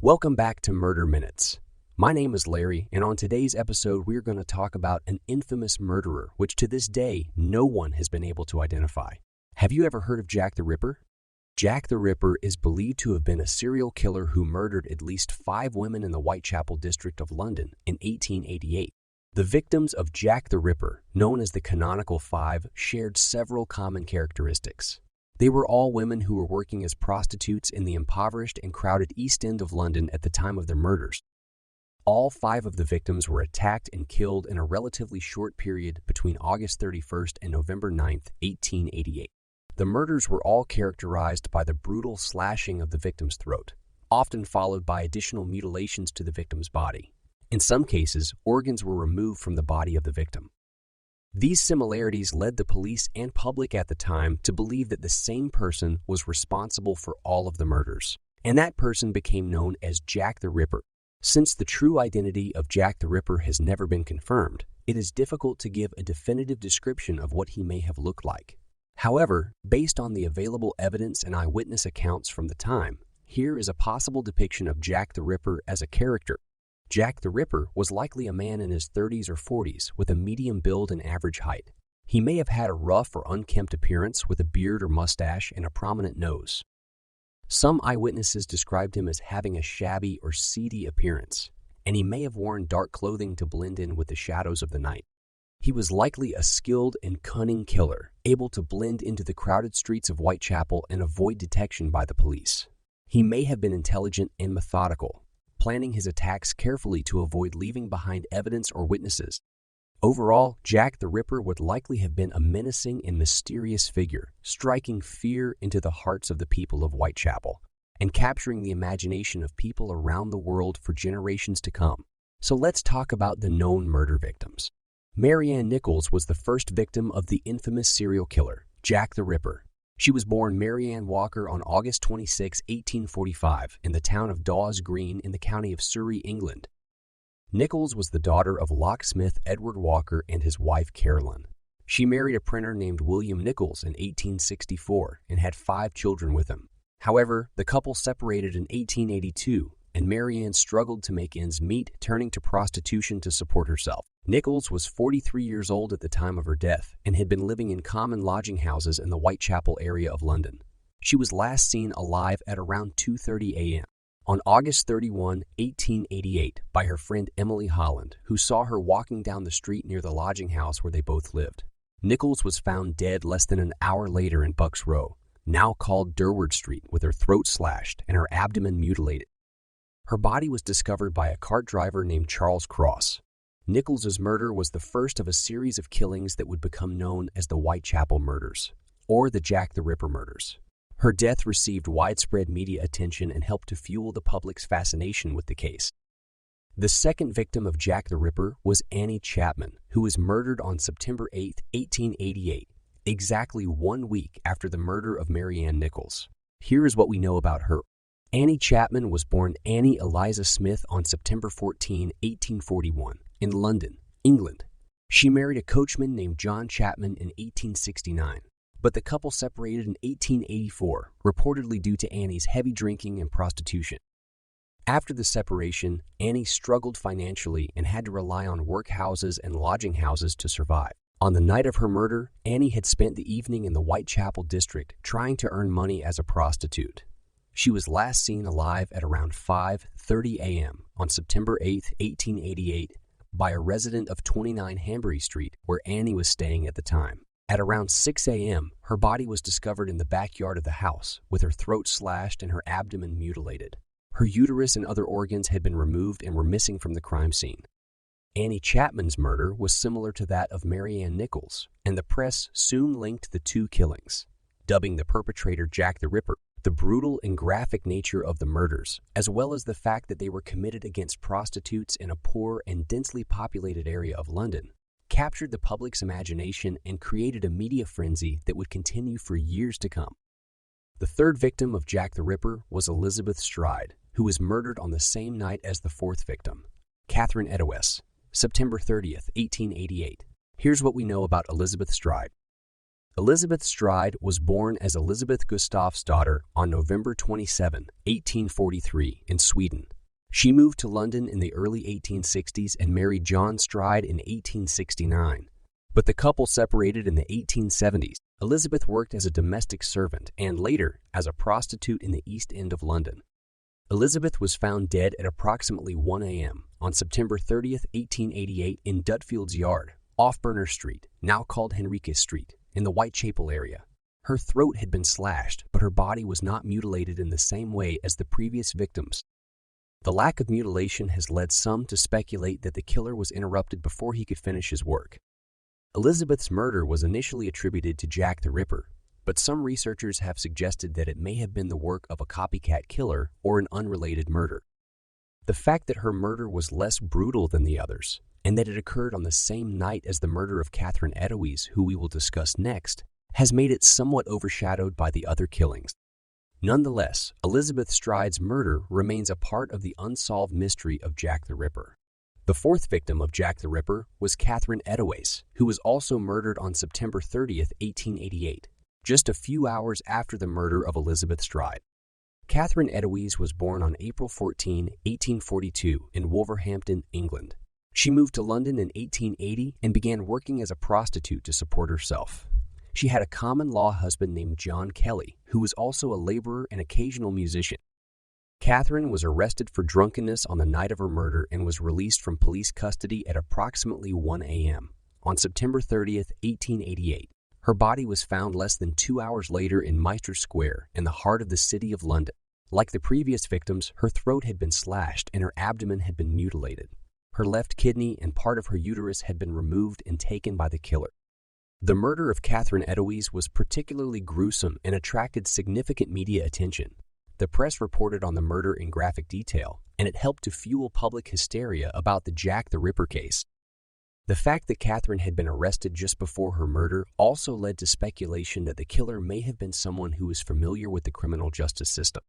Welcome back to Murder Minutes. My name is Larry, and on today's episode, we're going to talk about an infamous murderer, which to this day, no one has been able to identify. Have you ever heard of Jack the Ripper? Jack the Ripper is believed to have been a serial killer who murdered at least 5 women in the Whitechapel district of London in 1888. The victims of Jack the Ripper, known as the canonical 5, shared several common characteristics. They were all women who were working as prostitutes in the impoverished and crowded East End of London at the time of their murders. All 5 of the victims were attacked and killed in a relatively short period between August 31st and November 9th, 1888. The murders were all characterized by the brutal slashing of the victim's throat, often followed by additional mutilations to the victim's body. In some cases, organs were removed from the body of the victim. These similarities led the police and public at the time to believe that the same person was responsible for all of the murders, and that person became known as Jack the Ripper. Since the true identity of Jack the Ripper has never been confirmed, it is difficult to give a definitive description of what he may have looked like. However, based on the available evidence and eyewitness accounts from the time, here is a possible depiction of Jack the Ripper as a character. Jack the Ripper was likely a man in his 30s or 40s with a medium build and average height. He may have had a rough or unkempt appearance with a beard or mustache and a prominent nose. Some eyewitnesses described him as having a shabby or seedy appearance, and he may have worn dark clothing to blend in with the shadows of the night. He was likely a skilled and cunning killer, able to blend into the crowded streets of Whitechapel and avoid detection by the police. He may have been intelligent and methodical, planning his attacks carefully to avoid leaving behind evidence or witnesses. Overall, Jack the Ripper would likely have been a menacing and mysterious figure, striking fear into the hearts of the people of Whitechapel and capturing the imagination of people around the world for generations to come. So let's talk about the known murder victims. Mary Ann Nichols was the first victim of the infamous serial killer, Jack the Ripper. She was born Mary Ann Walker on August 26, 1845, in the town of Dawes Green in the county of Surrey, England. Nichols was the daughter of locksmith Edward Walker and his wife Caroline. She married a printer named William Nichols in 1864 and had 5 children with him. However, the couple separated in 1882, and Mary Ann struggled to make ends meet, turning to prostitution to support herself. Nichols was 43 years old at the time of her death and had been living in common lodging houses in the Whitechapel area of London. She was last seen alive at around 2:30 a.m. on August 31, 1888, by her friend Emily Holland, who saw her walking down the street near the lodging house where they both lived. Nichols was found dead less than an hour later in Bucks Row, now called Durward Street, with her throat slashed and her abdomen mutilated. Her body was discovered by a cart driver named Charles Cross. Nichols's murder was the first of a series of killings that would become known as the Whitechapel murders, or the Jack the Ripper murders. Her death received widespread media attention and helped to fuel the public's fascination with the case. The second victim of Jack the Ripper was Annie Chapman, who was murdered on September 8, 1888, exactly 1 week after the murder of Mary Ann Nichols. Here is what we know about her. Annie Chapman was born Annie Eliza Smith on September 14, 1841. in London, England. She married a coachman named John Chapman in 1869, but the couple separated in 1884, reportedly due to Annie's heavy drinking and prostitution. After the separation, Annie struggled financially and had to rely on workhouses and lodging houses to survive. On the night of her murder, Annie had spent the evening in the Whitechapel district trying to earn money as a prostitute. She was last seen alive at around 5:30 a.m. on September 8, 1888, by a resident of 29 Hanbury Street, where Annie was staying at the time. At around 6 a.m., her body was discovered in the backyard of the house, with her throat slashed and her abdomen mutilated. Her uterus and other organs had been removed and were missing from the crime scene. Annie Chapman's murder was similar to that of Mary Ann Nichols, and the press soon linked the 2 killings, dubbing the perpetrator Jack the Ripper. The brutal and graphic nature of the murders, as well as the fact that they were committed against prostitutes in a poor and densely populated area of London, captured the public's imagination and created a media frenzy that would continue for years to come. The third victim of Jack the Ripper was Elizabeth Stride, who was murdered on the same night as the 4th victim, Catherine Edowes, September 30th, 1888. Here's what we know about Elizabeth Stride. Elizabeth Stride was born as Elizabeth Gustafsdotter on November 27, 1843, in Sweden. She moved to London in the early 1860s and married John Stride in 1869. But the couple separated in the 1870s. Elizabeth worked as a domestic servant and later as a prostitute in the East End of London. Elizabeth was found dead at approximately 1 a.m. on September 30, 1888 in Dutfield's Yard, off Berner Street, now called Henriques Street, in the Whitechapel area. Her throat had been slashed, but her body was not mutilated in the same way as the previous victims. The lack of mutilation has led some to speculate that the killer was interrupted before he could finish his work. Elizabeth's murder was initially attributed to Jack the Ripper, but some researchers have suggested that it may have been the work of a copycat killer or an unrelated murder. The fact that her murder was less brutal than the others, and that it occurred on the same night as the murder of Catherine Eddowes, who we will discuss next, has made it somewhat overshadowed by the other killings. Nonetheless, Elizabeth Stride's murder remains a part of the unsolved mystery of Jack the Ripper. The fourth victim of Jack the Ripper was Catherine Eddowes, who was also murdered on September 30, 1888, just a few hours after the murder of Elizabeth Stride. Catherine Eddowes was born on April 14, 1842, in Wolverhampton, England. She moved to London in 1880 and began working as a prostitute to support herself. She had a common-law husband named John Kelly, who was also a laborer and occasional musician. Catherine was arrested for drunkenness on the night of her murder and was released from police custody at approximately 1 a.m. on September 30, 1888. Her body was found less than 2 hours later in Meister Square in the heart of the City of London. Like the previous victims, her throat had been slashed and her abdomen had been mutilated. Her left kidney and part of her uterus had been removed and taken by the killer. The murder of Catherine Eddowes was particularly gruesome and attracted significant media attention. The press reported on the murder in graphic detail, and it helped to fuel public hysteria about the Jack the Ripper case. The fact that Catherine had been arrested just before her murder also led to speculation that the killer may have been someone who was familiar with the criminal justice system.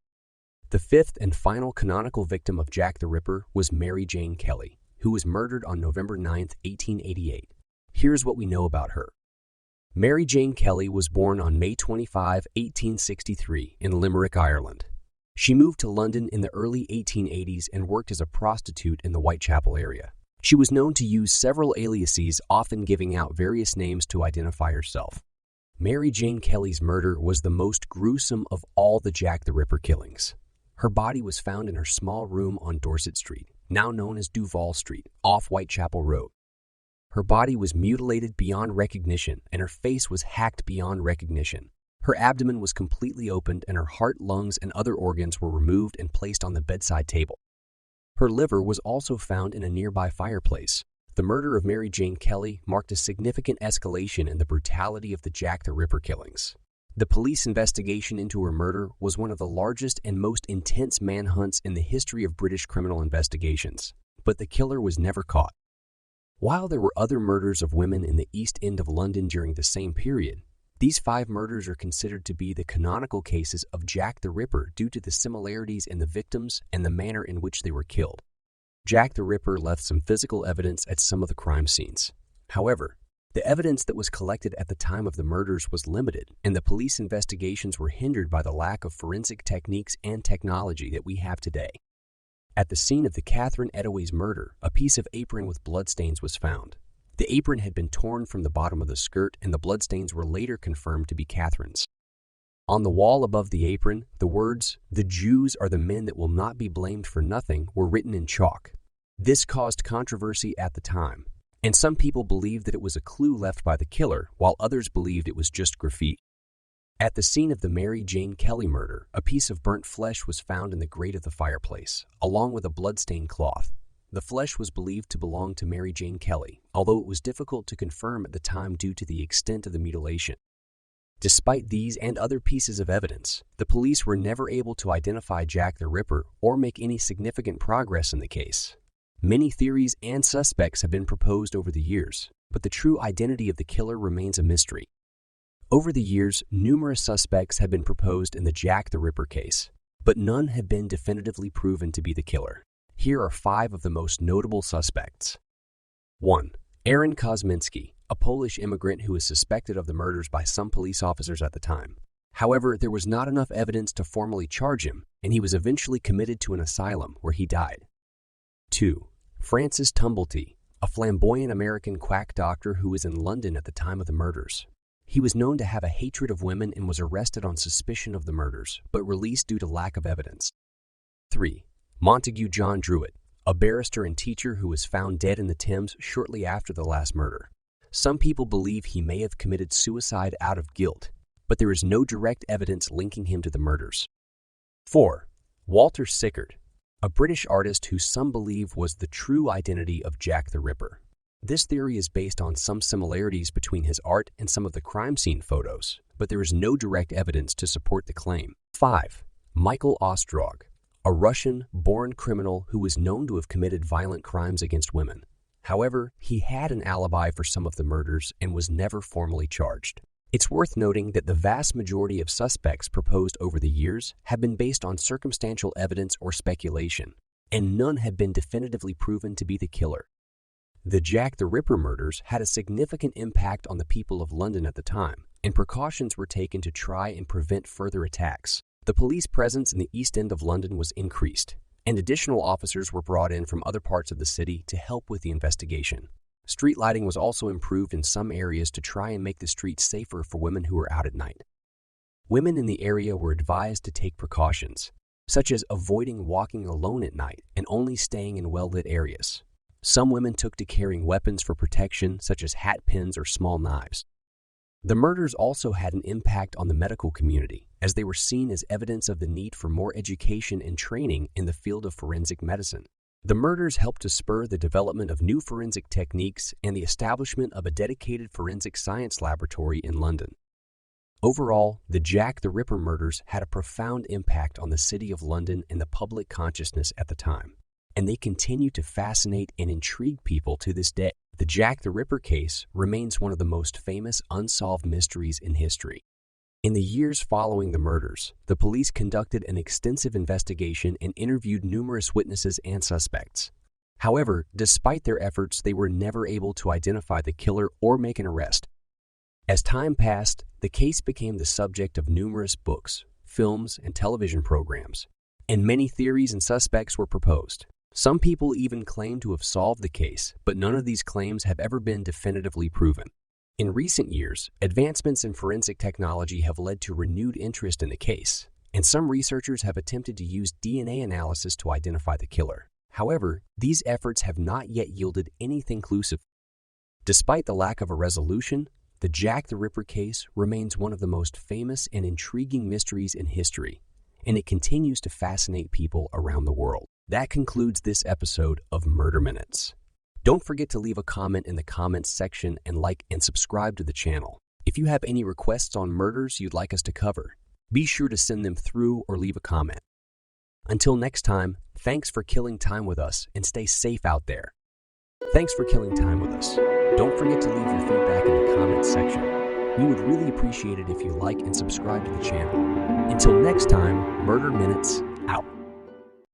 The fifth and final canonical victim of Jack the Ripper was Mary Jane Kelly, who was murdered on November 9, 1888. Here's what we know about her. Mary Jane Kelly was born on May 25, 1863, in Limerick, Ireland. She moved to London in the early 1880s and worked as a prostitute in the Whitechapel area. She was known to use several aliases, often giving out various names to identify herself. Mary Jane Kelly's murder was the most gruesome of all the Jack the Ripper killings. Her body was found in her small room on Dorset Street, now known as Duval Street, off Whitechapel Road. Her body was mutilated beyond recognition, and her face was hacked beyond recognition. Her abdomen was completely opened, and her heart, lungs, and other organs were removed and placed on the bedside table. Her liver was also found in a nearby fireplace. The murder of Mary Jane Kelly marked a significant escalation in the brutality of the Jack the Ripper killings. The police investigation into her murder was one of the largest and most intense manhunts in the history of British criminal investigations, but the killer was never caught. While there were other murders of women in the East End of London during the same period, these 5 murders are considered to be the canonical cases of Jack the Ripper due to the similarities in the victims and the manner in which they were killed. Jack the Ripper left some physical evidence at some of the crime scenes. However, the evidence that was collected at the time of the murders was limited, and the police investigations were hindered by the lack of forensic techniques and technology that we have today. At the scene of the Catherine Eddowes murder, a piece of apron with bloodstains was found. The apron had been torn from the bottom of the skirt, and the bloodstains were later confirmed to be Catherine's. On the wall above the apron, the words, "The Jews are the men that will not be blamed for nothing," were written in chalk. This caused controversy at the time, and some people believed that it was a clue left by the killer, while others believed it was just graffiti. At the scene of the Mary Jane Kelly murder, a piece of burnt flesh was found in the grate of the fireplace, along with a bloodstained cloth. The flesh was believed to belong to Mary Jane Kelly, although it was difficult to confirm at the time due to the extent of the mutilation. Despite these and other pieces of evidence, the police were never able to identify Jack the Ripper or make any significant progress in the case. Many theories and suspects have been proposed over the years, but the true identity of the killer remains a mystery. Over the years, numerous suspects have been proposed in the Jack the Ripper case, but none have been definitively proven to be the killer. Here are 5 of the most notable suspects. 1. Aaron Kosminski, a Polish immigrant who was suspected of the murders by some police officers at the time. However, there was not enough evidence to formally charge him, and he was eventually committed to an asylum where he died. 2. Francis Tumblety, a flamboyant American quack doctor who was in London at the time of the murders. He was known to have a hatred of women and was arrested on suspicion of the murders, but released due to lack of evidence. 3. Montague John Druitt, a barrister and teacher who was found dead in the Thames shortly after the last murder. Some people believe he may have committed suicide out of guilt, but there is no direct evidence linking him to the murders. 4. Walter Sickert, a British artist who some believe was the true identity of Jack the Ripper. This theory is based on some similarities between his art and some of the crime scene photos, but there is no direct evidence to support the claim. 5. Michael Ostrog, a Russian-born criminal who was known to have committed violent crimes against women. However, he had an alibi for some of the murders and was never formally charged. It's worth noting that the vast majority of suspects proposed over the years have been based on circumstantial evidence or speculation, and none have been definitively proven to be the killer. The Jack the Ripper murders had a significant impact on the people of London at the time, and precautions were taken to try and prevent further attacks. The police presence in the East End of London was increased, and additional officers were brought in from other parts of the city to help with the investigation. Street lighting was also improved in some areas to try and make the streets safer for women who were out at night. Women in the area were advised to take precautions, such as avoiding walking alone at night and only staying in well-lit areas. Some women took to carrying weapons for protection, such as hat pins or small knives. The murders also had an impact on the medical community, as they were seen as evidence of the need for more education and training in the field of forensic medicine. The murders helped to spur the development of new forensic techniques and the establishment of a dedicated forensic science laboratory in London. Overall, the Jack the Ripper murders had a profound impact on the city of London and the public consciousness at the time, and they continue to fascinate and intrigue people to this day. The Jack the Ripper case remains one of the most famous unsolved mysteries in history. In the years following the murders, the police conducted an extensive investigation and interviewed numerous witnesses and suspects. However, despite their efforts, they were never able to identify the killer or make an arrest. As time passed, the case became the subject of numerous books, films, and television programs, and many theories and suspects were proposed. Some people even claim to have solved the case, but none of these claims have ever been definitively proven. In recent years, advancements in forensic technology have led to renewed interest in the case, and some researchers have attempted to use DNA analysis to identify the killer. However, these efforts have not yet yielded anything conclusive. Despite the lack of a resolution, the Jack the Ripper case remains one of the most famous and intriguing mysteries in history, and it continues to fascinate people around the world. That concludes this episode of Murder Minutes. Don't forget to leave a comment in the comments section and like and subscribe to the channel. If you have any requests on murders you'd like us to cover, be sure to send them through or leave a comment. Until next time, thanks for killing time with us and stay safe out there. Thanks for killing time with us. Don't forget to leave your feedback in the comments section. We would really appreciate it if you like and subscribe to the channel. Until next time, Murder Minutes out.